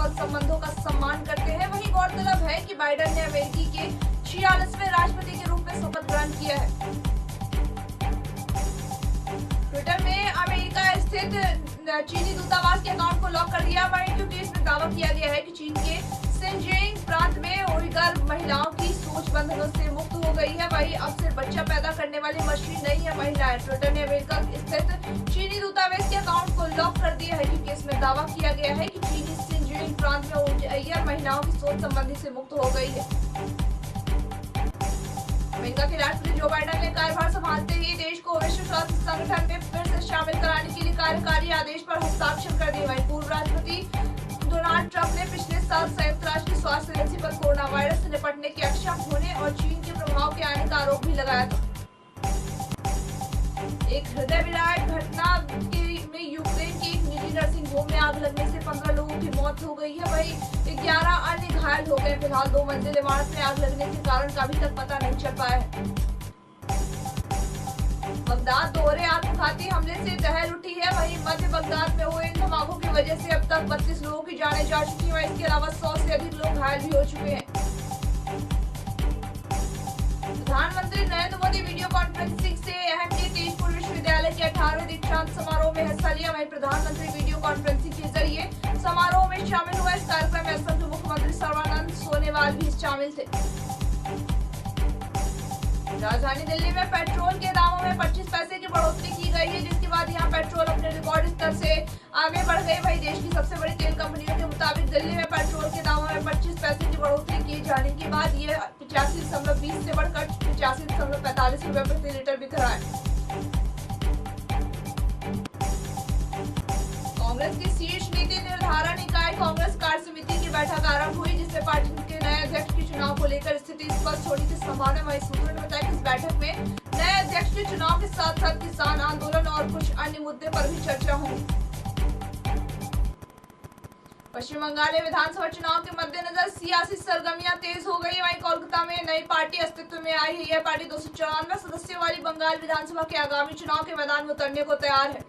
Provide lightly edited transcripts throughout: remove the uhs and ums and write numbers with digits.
सफल संबंधों का सम्मान करते हैं। वहीं गौरतलब है कि बाइडेन ने अमेरिकी के 46वें राष्ट्रपति के रूप में शपथ ग्रहण किया है। ट्विटर में अमेरिका स्थित चीनी दूतावास के अकाउंट को लॉक कर दिया वहीं क्योंकि इसमें दावा किया गया है कि चीन के सिनजियांग प्रांत में उइगर महिलाओं की सोच बंधनों से मुक्त हो गई है। वहीं अब सिर्फ बच्चा पैदा करने वाली मशीन नहीं है महिलाएं। ट्विटर ने अमेरिका स्थित चीनी दूतावास के अकाउंट को लॉक कर दिया है क्योंकि इसमें दावा किया गया है कि चीनी सिनजियांग प्रांत में उइगर महिलाओं की सोच संबंधी से मुक्त हो गई है। अमेरिका के राष्ट्रपति जो बाइडेन ने कार्यभार संभालते ही देश को विश्व स्वास्थ्य संगठन में फिर से शामिल कराने के लिए कार्यकारी आदेश पर हस्ताक्षर कर दिए। वहीं पूर्व राष्ट्रपति डोनाल्ड ट्रंप ने पिछले साल संयुक्त राष्ट्र स्वास्थ्य एजेंसी पर कोरोना वायरस से निपटने के अक्षम होने और चीन के प्रभाव के आने का आरोप भी लगाया था। एक हृदय विदारक घटना में यूक्रेन के एक निजी नर्सिंग होम में आग लगने से 15 लोगों की मौत हो गई है। वहीं 11 अन्य घायल हो गए। फिलहाल 2 मंजिल इमारत में आग लगने के कारण का अभी तक पता नहीं चल पाया है। बगदाद दोहरे आत्मघाती हमले से दहल उठी है। वहीं मध्य बगदाद में हुए इन धमाकों की वजह से अब तक 32 लोगों की जानें जा चुकी हैं। इसके अलावा 100 से अधिक लोग घायल भी हो चुके हैं। प्रधानमंत्री नरेंद्र मोदी वीडियो कॉन्फ्रेंसिंग से अहम के तेजपुर विश्वविद्यालय के 18वें दीक्षांत समारोह में हिस्सा लिया। वहीं प्रधानमंत्री वीडियो कॉन्फ्रेंसिंग के जरिए समारोह में शामिल हुआ। इस कार्यक्रम में असम के मुख्यमंत्री सर्बानंद सोनोवाल भी शामिल थे। राजधानी दिल्ली में पेट्रोल के दामों में 25 पैसे की बढ़ोतरी की गई है जिसके बाद यहां पेट्रोल अपने रिकॉर्ड स्तर से आगे बढ़ गई। वहीं देश की सबसे बड़ी तेल कंपनियों के मुताबिक दिल्ली में पेट्रोल के दामों में 25 पैसे की बढ़ोतरी किए जाने के बाद ये 85.20 से बढ़कर 85.45 रुपए प्रति लीटर बिक रहा है। कांग्रेस की शीर्ष नीति निर्धारण इकाई कांग्रेस कार्य समिति की बैठक आरंभ हुई जिसमें पार्टी के नए अध्यक्ष के चुनाव को लेकर स्थिति स्पष्ट होने की संभावना। वहीं सूत्रों ने बताया कि इस बैठक में नए अध्यक्ष के चुनाव के साथ साथ किसान आंदोलन और कुछ अन्य मुद्दे पर भी चर्चा होगी। पश्चिम बंगाल में विधानसभा चुनाव के मद्देनजर सियासी सरगर्मियां तेज हो गई। वहीं कोलकाता में नई पार्टी अस्तित्व में आई है। यह पार्टी 294 सदस्यों वाली बंगाल विधानसभा के आगामी चुनाव के मैदान में उतरने को तैयार है।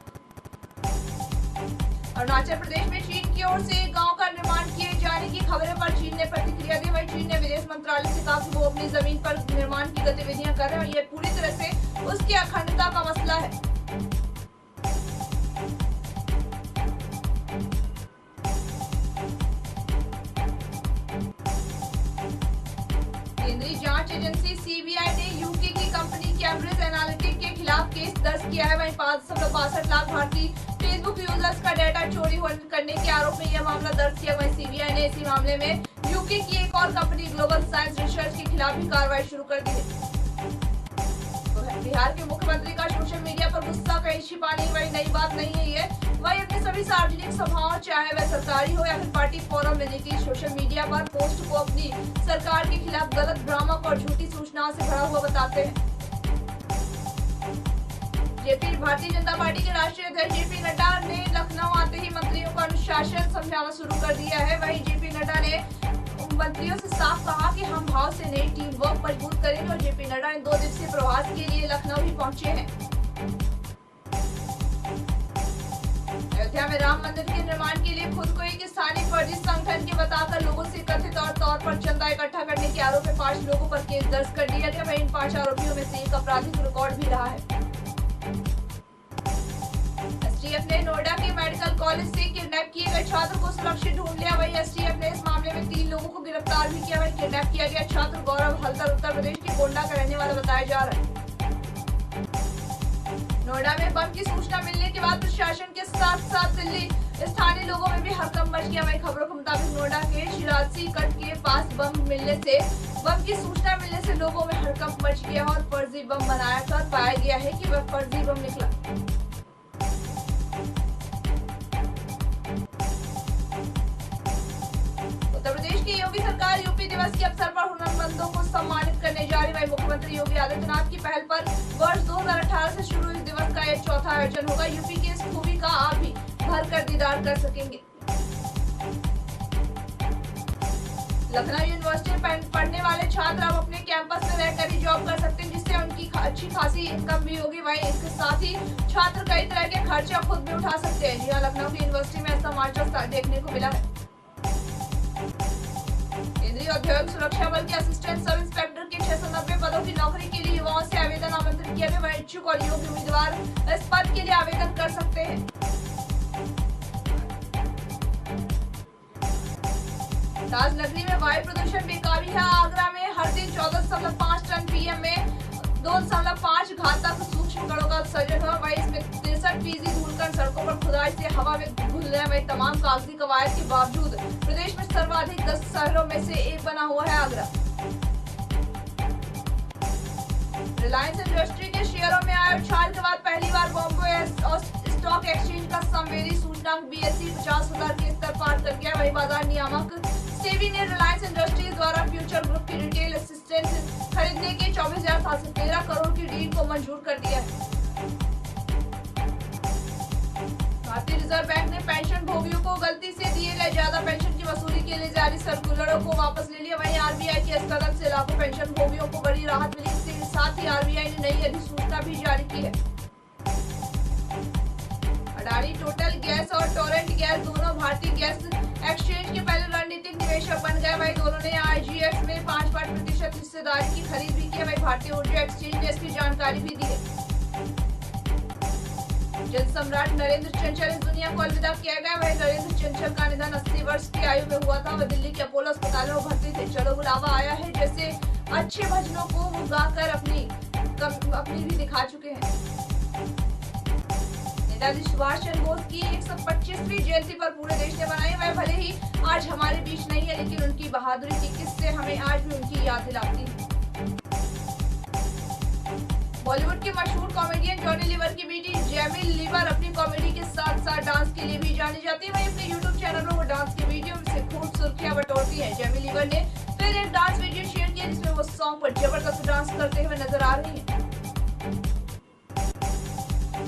अरुणाचल प्रदेश में चीन की ओर से एक गांव का निर्माण किए जाने की खबरों पर चीन ने प्रतिक्रिया दी। वहीं चीन ने विदेश मंत्रालय से कहा कि वो अपनी जमीन पर निर्माण की गतिविधियां कर रहे हैं और ये पूरी तरह से उसकी अखंडता का मसला है। केंद्रीय जांच एजेंसी सीबीआई ने यूके की कंपनी कैम्ब्रिज एनालिटिक के खिलाफ केस दर्ज किया है। वहीं 5.62 लाख भारतीय फेसबुक यूजर्स का डाटा चोरी करने के आरोप में यह मामला दर्ज किया। वहीं सीबीआई ने इसी मामले में यूके की एक और कंपनी ग्लोबल साइंस रिसर्च के खिलाफ भी कार्रवाई शुरू कर दी है। बिहार के मुख्यमंत्री का सोशल मीडिया पर गुस्सा कहीं छिपा नहीं। वही नई बात नहीं है ये। वही अपनी सभी सार्वजनिक सभाओं चाहे वह सरकारी हो या फिर पार्टी फोरम में नीतीश सोशल मीडिया पर पोस्ट को अपनी सरकार के खिलाफ गलत भ्रामक और झूठी सूचनाओं से भरा हुआ बताते हैं। भारतीय जनता पार्टी के राष्ट्रीय अध्यक्ष जेपी नड्डा ने लखनऊ आते ही मंत्रियों को अनुशासन समझाना शुरू कर दिया है। वहीं जेपी नड्डा ने मंत्रियों से साफ कहा कि हम भाव से नई टीम वर्क मजबूत करेंगे और जेपी नड्डा इन 2 दिवसीय प्रवास के लिए लखनऊ भी पहुंचे हैं। अयोध्या में राम मंदिर के निर्माण के लिए खुद को एक स्थानीय फर्जी संगठन के बताकर लोगों से कथित तौर पर चंदा इकट्ठा करने के आरोप में 5 लोगों पर केस दर्ज कर दिया गया। वहीं इन 5 आरोपियों में से एक आपराधिक रिकॉर्ड भी रहा है। एसटीएफ ने नोएडा के मेडिकल कॉलेज से किडनैप किए गए छात्र को सुरक्षित ढूंढ लिया। वहीं एसटीएफ ने इस मामले में 3 लोगों को गिरफ्तार भी किया। वहीं किडनैप किया गया छात्र गौरव हल्दर उत्तर प्रदेश के गोंडा का रहने वाला बताया जा रहा है। नोएडा में बम की सूचना मिलने के बाद प्रशासन के साथ साथ दिल्ली स्थानीय लोगों में भी हड़कंप मच गया। वहीं खबरों के मुताबिक नोएडा के शिराजी कट के पास बम की सूचना मिलने से लोगों में हड़कंप मच गया और फर्जी बम बनाया कर पाया गया है कि वह फर्जी बम निकला। उत्तर प्रदेश की योगी सरकार यूपी दिवस के अवसर पर हुनरमंदों को सम्मानित करने जा रही है। मुख्यमंत्री योगी आदित्यनाथ की पहल पर वर्ष 2018 से शुरू इस दिवस का एक चौथा आयोजन होगा। यूपी की इस खूबी का आप भी भर कर दीदार कर सकेंगे। लखनऊ यूनिवर्सिटी में पढ़ने वाले छात्र अब अपने कैंपस में रहकर ही जॉब कर सकते हैं जिससे उनकी अच्छी खासी इनकम भी होगी। वहीं इसके साथ ही छात्र कई तरह के खर्चे खुद भी उठा सकते हैं। जी हाँ, लखनऊ की यूनिवर्सिटी में ऐसा मार्च देखने को मिला है। औद्योगिक सुरक्षा बल के असिस्टेंट सब इंस्पेक्टर के 690 पदों की नौकरी के लिए युवाओं से आवेदन आमंत्रित किया गया। वह इच्छुक और योग्य उम्मीदवार इस पद के लिए आवेदन कर सकते हैं। राजनगरी में वायु प्रदूषण बेकाबू है। आगरा में हर दिन 14.5 टन पीएम में 2.5 घातक सूक्ष्म कणों का उत्सर्जन हुआ। वही इसमें 63% धूलकण सड़कों पर खुदाई से हवा में घुल रहे। वही तमाम कागजी कवायद के बावजूद प्रदेश में सर्वाधिक 10 शहरों में से एक बना हुआ है आगरा। रिलायंस इंडस्ट्री के शेयरों में आए उछाल के बाद पहली बार बॉम्बे स्टॉक एक्सचेंज का संवेदी सूचकांक BSE 50,000 के स्तर पार कर गया। वही बाजार नियामक सेबी ने रिलायंस इंडस्ट्रीज द्वारा फ्यूचर ग्रुप की रिटेल असिस्टेंट खरीदने के 24,713 करोड़ की डील को मंजूर कर दिया है। भारतीय रिजर्व बैंक ने पेंशन भोगियों को गलती से दिए गए ज्यादा पेंशन की वसूली के लिए जारी सर्कुलरों को वापस ले लिया। वहीं आरबीआई के इस कदम से लाखों पेंशन भोगियों को बड़ी राहत मिली। इसके साथ ही आरबीआई ने नई अधिसूचना भी जारी की है। अडानी टोटल गैस और टोरेंट गैस दोनों भारतीय गैस एक्सचेंज के पहले रणनीतिक निवेशक बन गए। वही दोनों ने IGX में 5% हिस्सेदारी की खरीद भी की। वही भारतीय ऊर्जा एक्सचेंज ने इसकी जानकारी भी दी है। जन सम्राट नरेंद्र चंचल इस दुनिया को अलविदा किया गया। वही नरेंद्र चंचल का निधन 80 वर्ष की आयु में हुआ था। वह दिल्ली के अपोलो अस्पताल में भर्ती थे। चलो बुलावा आया है जैसे अच्छे भजनों को वो गाकर अपनी भी दिखा चुके हैं। नेताजी सुभाष चंद्र बोस की 125वीं जयंती पर पूरे देश ने मनाई। वह भले ही आज हमारे बीच नहीं है, लेकिन उनकी बहादुरी के किस्से हमें आज भी उनकी याद दिलाती है। बॉलीवुड के मशहूर कॉमेडियन जॉनी लीवर की बेटी जेमी लीवर अपनी कॉमेडी के साथ साथ डांस के लिए भी जानी जाती है। वहीं अपने यूट्यूब चैनल पर वो डांस के वीडियो से खूब सुर्खियां बटोरती है। जेमी लीवर ने फिर एक डांस वीडियो शेयर किया जिसमें वो सॉन्ग पर जबरदस्त डांस करते हुए नजर आ रही है।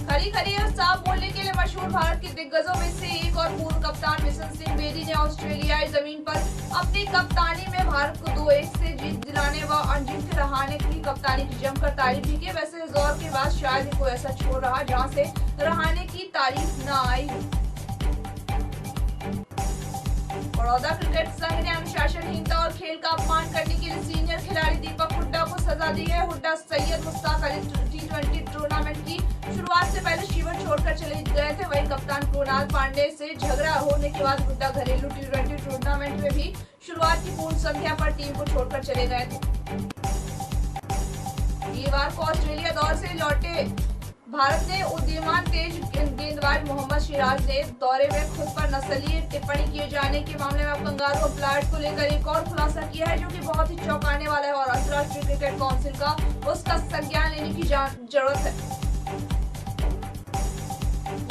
खरी खरी और साफ बोलने के लिए मशहूर भारत के दिग्गजों में से एक और पूर्व कप्तान बिशन सिंह बेदी ने ऑस्ट्रेलियाई जमीन पर अपनी कप्तानी में भारत को 2-1 से जीत दिलाने व अजिंक्य रहाणे की कप्तानी की जमकर तारीफ भी की। वैसे इस दौर के बाद शायद ही कोई ऐसा छोड़ रहा जहां से रहाणे की तारीफ न आई। बड़ौदा क्रिकेट संघ ने अनुशासनहीनता और खेल का अपमान करने के लिए सीनियर खिलाड़ी दीपक हुड्डा को सजा दी है। हुड्डा सैयद मुश्ताक अली T20 टूर्नामेंट की शुरुआत से पहले शिविर छोड़कर चले गए थे। वहीं कप्तान कृणाल पांडे से झगड़ा होने के बाद हुड्डा घरेलू T20 टूर्नामेंट में भी शुरुआत की पूर्ण संख्या पर टीम को छोड़कर चले गए थे। वीरवार को ऑस्ट्रेलिया दौरे से लौटे भारत ने उदीयमान तेज गेंदबाज मोहम्मद सिराज ने दौरे में खुद पर नस्लीय टिप्पणी किए जाने के मामले में कंगारू प्लाट को लेकर एक और खुलासा किया है जो कि बहुत ही चौंकाने वाला है और अंतर्राष्ट्रीय क्रिकेट काउंसिल का उसका संज्ञान लेने की जरूरत है।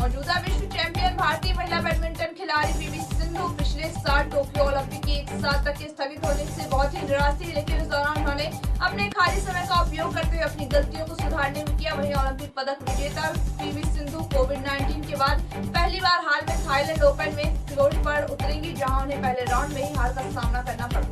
मौजूदा विश्व चैंपियन भारतीय महिला बैडमिंटन खिलाड़ी पीवी सिंधु पिछले साल टोक्यो ओलंपिक के 1 साल तक के स्थगित होने से बहुत ही निराश थी, लेकिन इस दौरान उन्होंने अपने खाली समय का उपयोग करते हुए अपनी गलतियों को सुधारने में किया। वहीं ओलंपिक पदक विजेता पीवी सिंधु कोविड-19 के बाद पहली बार हाल में थाईलैंड ओपन में कोर्ट पर उतरेंगी, जहां उन्हें पहले राउंड में ही हार का सामना करना पड़ा।